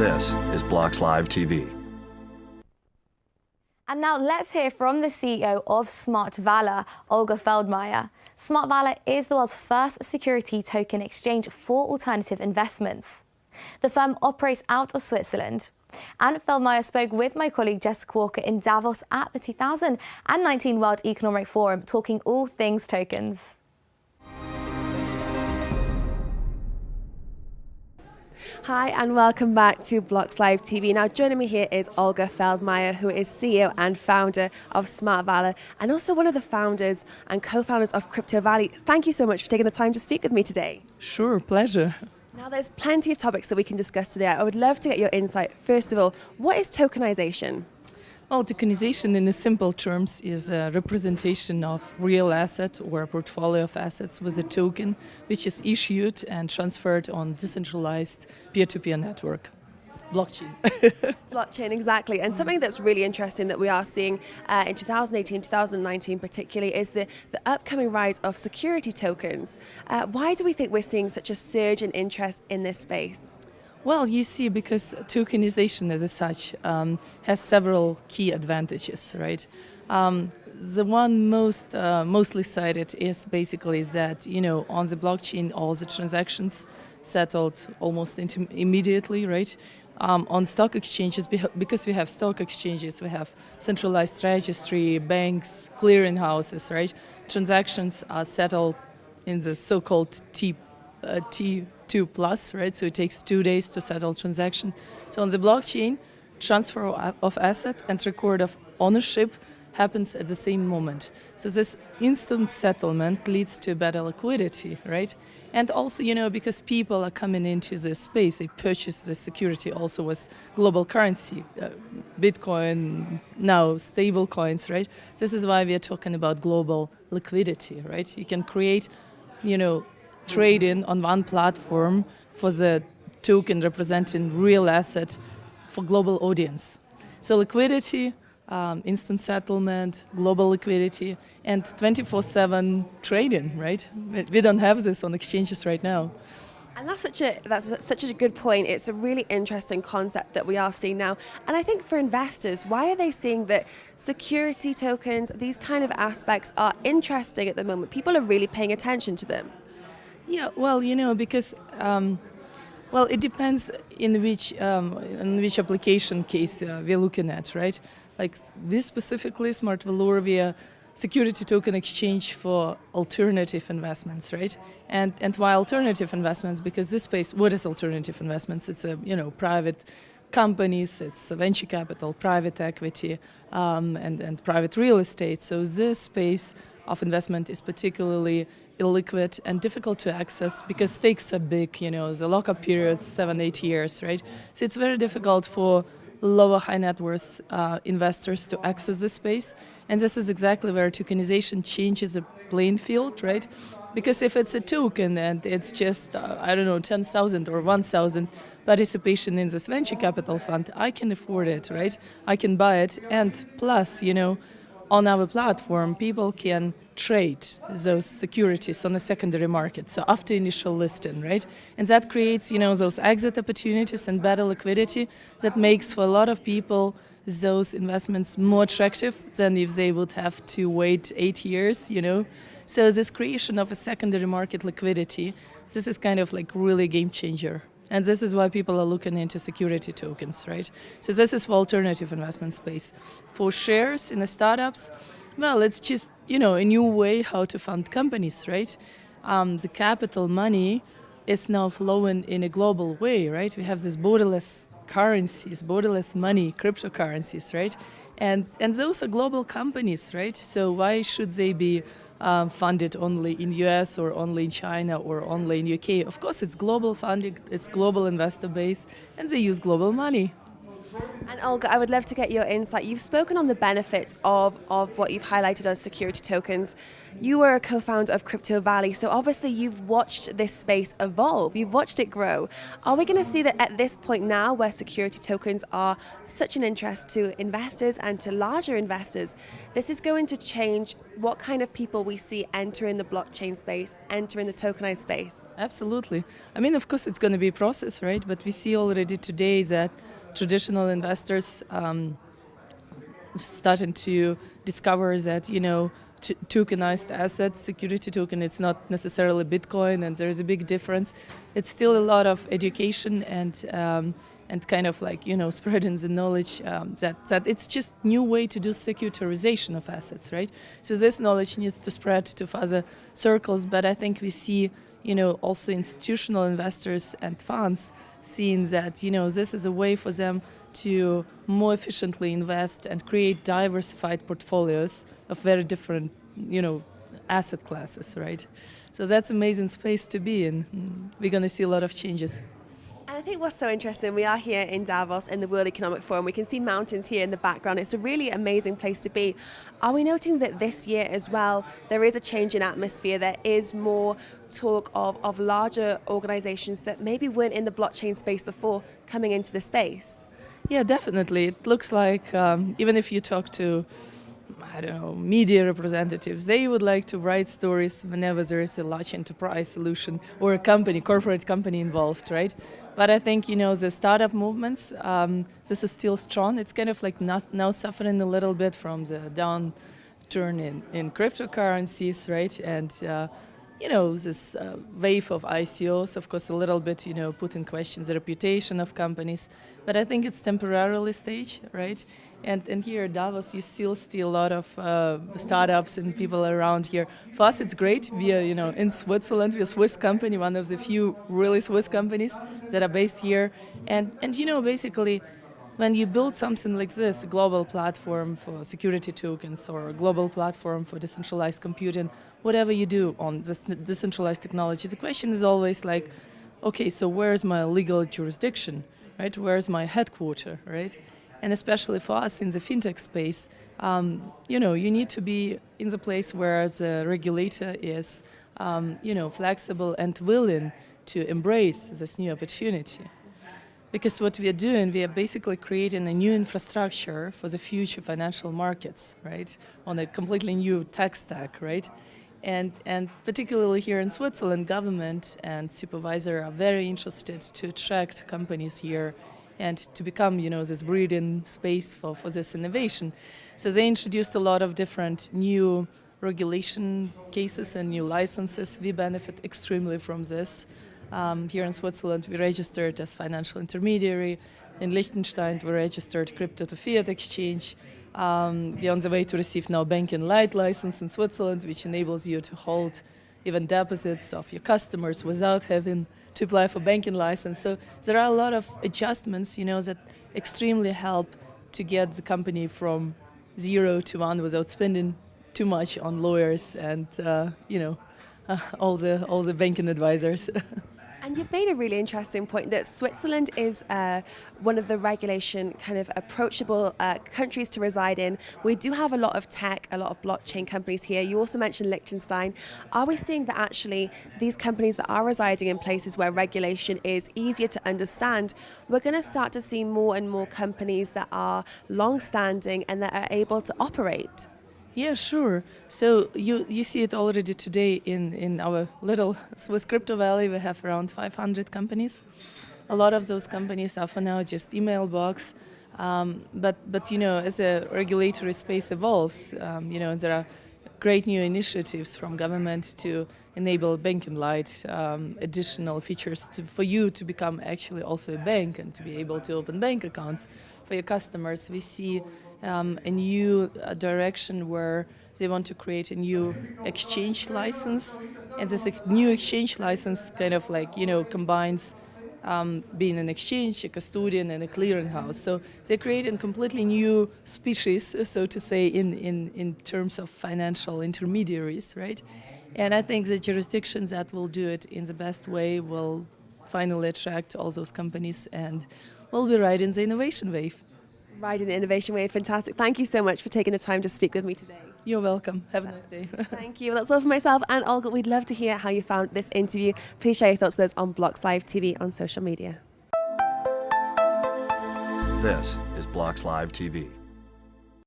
This is Blocks Live TV. And now let's hear from the CEO of Smart Valor, Olga Feldmeier. Smart Valor is the world's first security token exchange for alternative investments. The firm operates out of Switzerland. And Feldmeier spoke with my colleague Jessica Walker in Davos at the 2019 World Economic Forum, talking all things tokens. Hi and welcome back to Blocks Live TV. Now joining me here is Olga Feldmeier, who is CEO and founder of Smart Valor and also one of the founders and co-founders of Crypto Valley. Thank you so much for taking the time to speak with me today. Sure, pleasure. Now there's plenty of topics that we can discuss today. I would love to get your insight. First of all, what is tokenization? Well, tokenization in simple terms is a representation of real asset or a portfolio of assets with a token which is issued and transferred on decentralized peer-to-peer network. Blockchain. Blockchain, exactly. And something that's really interesting that we are seeing in 2018, 2019 particularly is the upcoming rise of security tokens. Why do we think we're seeing such a surge in interest in this space? Well, you see, because tokenization as such has several key advantages, right? The one mostly cited is basically that, on the blockchain, all the transactions settled almost immediately, right? On stock exchanges, because we have stock exchanges, we have centralized registry, banks, clearing houses, right? Transactions are settled in the so-called T2 plus, right? So it takes 2 days to settle transaction. So on the blockchain, transfer of asset and record of ownership happens at the same moment. So this instant settlement leads to better liquidity, right? And also, because people are coming into this space, they purchase the security also with global currency, Bitcoin, now stable coins, right? This is why we are talking about global liquidity, right? You can create, trading on one platform for the token representing real asset for global audience. So liquidity, instant settlement, global liquidity, and 24/7 trading, right? We don't have this on exchanges right now. And that's such a good point. It's a really interesting concept that we are seeing now. And I think for investors, why are they seeing that security tokens, these kind of aspects are interesting at the moment? People are really paying attention to them. Yeah, well, because it depends in which application case we're looking at, right? Like we specifically, Smart Valor, we are security token exchange for alternative investments, right? And why alternative investments? Because this space, what is alternative investments? It's private companies, it's venture capital, private equity, and private real estate. So this space of investment is particularly illiquid and difficult to access because stakes are big, the lockup period's 7-8 years, right? So it's very difficult for lower high net worth investors to access this space. And this is exactly where tokenization changes the playing field, right? Because if it's a token and it's just, 10,000 or 1,000 participation in this venture capital fund, I can afford it, right? I can buy it. And plus, on our platform, people can trade those securities on the secondary market, so after initial listing, right? And that creates, those exit opportunities and better liquidity that makes for a lot of people those investments more attractive than if they would have to wait 8 years, So this creation of a secondary market liquidity, this is kind of like really game changer. And this is why people are looking into security tokens, right? So this is for alternative investment space. For shares in the startups, well, it's just, a new way how to fund companies, right? The capital money is now flowing in a global way, right? We have these borderless currencies, borderless money, cryptocurrencies, right? And those are global companies, right? So why should they be funded only in US or only in China or only in UK? Of course, it's global funding, it's global investor base, and they use global money. And Olga, I would love to get your insight. You've spoken on the benefits of what you've highlighted as security tokens. You were a co-founder of Crypto Valley, so obviously you've watched this space evolve. You've watched it grow. Are we going to see that at this point now, where security tokens are such an interest to investors and to larger investors, this is going to change what kind of people we see enter in the blockchain space, enter in the tokenized space? Absolutely. I mean, of course, it's going to be a process, right? But we see already today that traditional investors starting to discover that, tokenized assets, security token, it's not necessarily Bitcoin, and there is a big difference. It's still a lot of education and kind of like, spreading the knowledge that it's just new way to do securitization of assets, right? So this knowledge needs to spread to further circles, but I think we see, also institutional investors and funds seeing that, this is a way for them to more efficiently invest and create diversified portfolios of very different, asset classes, right? So that's amazing space to be in. We're going to see a lot of changes. And I think what's so interesting, we are here in Davos in the World Economic Forum. We can see mountains here in the background. It's a really amazing place to be. Are we noting that this year as well, there is a change in atmosphere? There is more talk of larger organizations that maybe weren't in the blockchain space before coming into the space? Yeah, definitely. It looks like even if you talk to, media representatives, they would like to write stories whenever there is a large enterprise solution or a corporate company involved, right? But I think, the startup movements, this is still strong. It's kind of like now suffering a little bit from the downturn in cryptocurrencies, right? And, this wave of ICOs, of course, a little bit, put in question the reputation of companies. But I think it's temporarily stage, right? And here at Davos, you still see a lot of startups and people around here. For us, it's great. We are, in Switzerland. We're a Swiss company, one of the few really Swiss companies that are based here. And basically, when you build something like this, a global platform for security tokens or a global platform for decentralized computing, whatever you do on this decentralized technology, the question is always like, okay, so where's my legal jurisdiction, right? Where's my headquarter, right? And especially for us in the fintech space, you need to be in the place where the regulator is, flexible and willing to embrace this new opportunity. Because what we are doing, we are basically creating a new infrastructure for the future financial markets, right? On a completely new tech stack, right? And particularly here in Switzerland, government and supervisor are very interested to attract companies here and to become, this breeding space for this innovation. So they introduced a lot of different new regulation cases and new licenses. We benefit extremely from this. Here in Switzerland, we registered as financial intermediary. In Liechtenstein, we registered crypto to fiat exchange. We're on the way to receive now banking light license in Switzerland, which enables you to hold even deposits of your customers without having to apply for banking license. So there are a lot of adjustments, that extremely help to get the company from 0 to 1 without spending too much on lawyers and, all the banking advisors. And you've made a really interesting point that Switzerland is one of the regulation kind of approachable countries to reside in. We do have a lot of tech, a lot of blockchain companies here. You also mentioned Liechtenstein. Are we seeing that actually these companies that are residing in places where regulation is easier to understand, we're going to start to see more and more companies that are long-standing and that are able to operate? Yeah, sure. So you see it already today in our little Swiss Crypto Valley. We have around 500 companies. A lot of those companies are for now just email box. But as a regulatory space evolves, there are great new initiatives from government to enable banking light, additional features for you to become actually also a bank and to be able to open bank accounts for your customers. We see a new direction where they want to create a new exchange license, and this new exchange license kind of like combines being an exchange, a custodian, and a clearinghouse. So they're creating completely new species, so to say, in terms of financial intermediaries, right? And I think the jurisdictions that will do it in the best way will finally attract all those companies, and will be riding the innovation wave. Riding the innovation wave, fantastic. Thank you so much for taking the time to speak with me today. You're welcome. Have a nice day. Thank you. Well, that's all for myself and Olga. We'd love to hear how you found this interview. Please share your thoughts with us on Blocks Live TV on social media. This is Blocks Live TV.